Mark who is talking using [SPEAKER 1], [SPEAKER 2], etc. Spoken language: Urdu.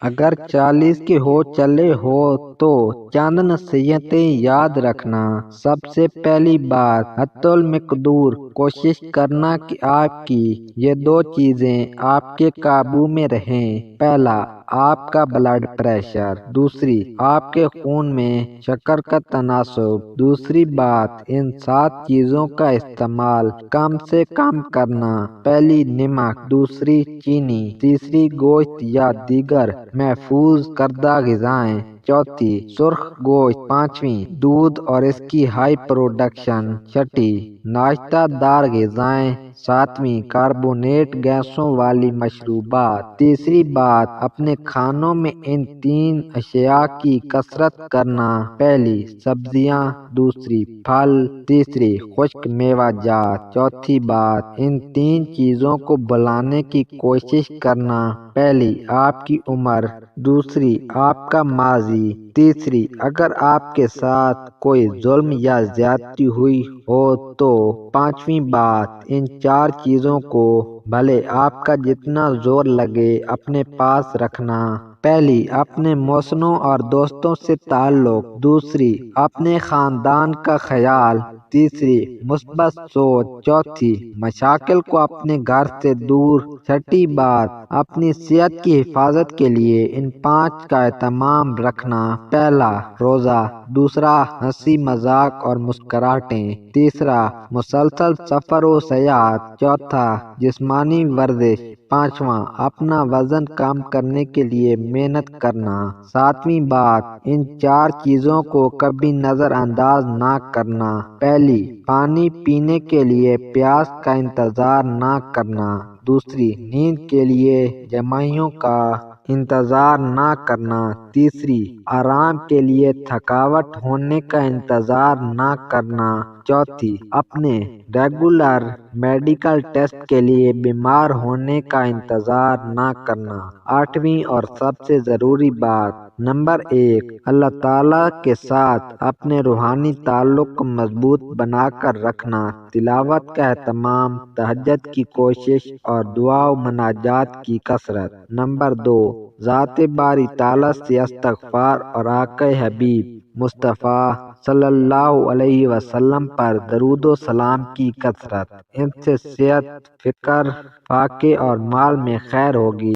[SPEAKER 1] اگر 40 کے ہو چلے ہو تو چند نصیحتیں یاد رکھنا۔ سب سے پہلی بات، حد المقدور کوشش کرنا کہ آپ کی یہ دو چیزیں آپ کے قابو میں رہیں۔ پہلا، آپ کا بلڈ پریشر۔ دوسری، آپ کے خون میں شکر کا تناسب۔ دوسری بات، ان 7 چیزوں کا استعمال کم سے کم کرنا۔ پہلی، نمک۔ دوسری، چینی۔ تیسری، گوشت یا دیگر محفوظ کردہ غذائیں۔ چوتھی، سرخ گوشت۔ پانچویں، دودھ اور اس کی ہائی پروڈکشن۔ چھٹی، ناشتہ دار غذائیں۔ ساتویں، کاربونیٹ گیسوں والی مشروبات۔ تیسری بات، اپنے کھانوں میں ان 3 اشیاء کی کثرت کرنا۔ پہلی، سبزیاں۔ دوسری، پھل۔ تیسری، خشک میوہ جات۔ چوتھی بات، ان 3 چیزوں کو بھلانے کی کوشش کرنا۔ پہلی، آپ کی عمر۔ دوسری، آپ کا ماضی۔ تیسری، اگر آپ کے ساتھ کوئی ظلم یا زیادتی ہوئی ہو تو۔ پانچویں بات، ان 4 چیزوں کو بھلے آپ کا جتنا زور لگے اپنے پاس رکھنا۔ پہلی، اپنے محسنوں اور دوستوں سے تعلق۔ دوسری، اپنے خاندان کا خیال۔ تیسری، مثبت سوچ۔ چوتھی، مشاکل کو اپنے گھر سے دور۔ چھٹی بات، اپنی صحت کی حفاظت کے لیے ان 5 کا اہتمام رکھنا۔ پہلا، روزہ۔ دوسرا، ہنسی مذاق اور مسکراہٹیں۔ تیسرا، مسلسل سفر و سیاحت۔ چوتھا، جسمانی ورزش۔ پانچواں، اپنا وزن کم کرنے کے لیے محنت کرنا۔ ساتویں بات، ان 4 چیزوں کو کبھی نظر انداز نہ کرنا۔ پہلی، پانی پینے کے لیے پیاس کا انتظار نہ کرنا۔ دوسری، نیند کے لیے جمائیوں کا انتظار نہ کرنا۔ تیسری، آرام کے لیے تھکاوٹ ہونے کا انتظار نہ کرنا۔ چوتھی، اپنے ریگولر میڈیکل ٹیسٹ کے لیے بیمار ہونے کا انتظار نہ کرنا۔ آٹھویں اور سب سے ضروری بات، نمبر 1، اللہ تعالیٰ کے ساتھ اپنے روحانی تعلق کو مضبوط بنا کر رکھنا۔ تلاوت کا اہتمام، تہجد کی کوشش اور دعا و مناجات کی کثرت۔ نمبر 2، ذات باری تعالیٰ سے استغفار اور آقا حبیب مصطفیٰ صلی اللہ علیہ وسلم پر درود و سلام کی کثرت۔ ان سے صحت، فکر، فاقے اور مال میں خیر ہوگی۔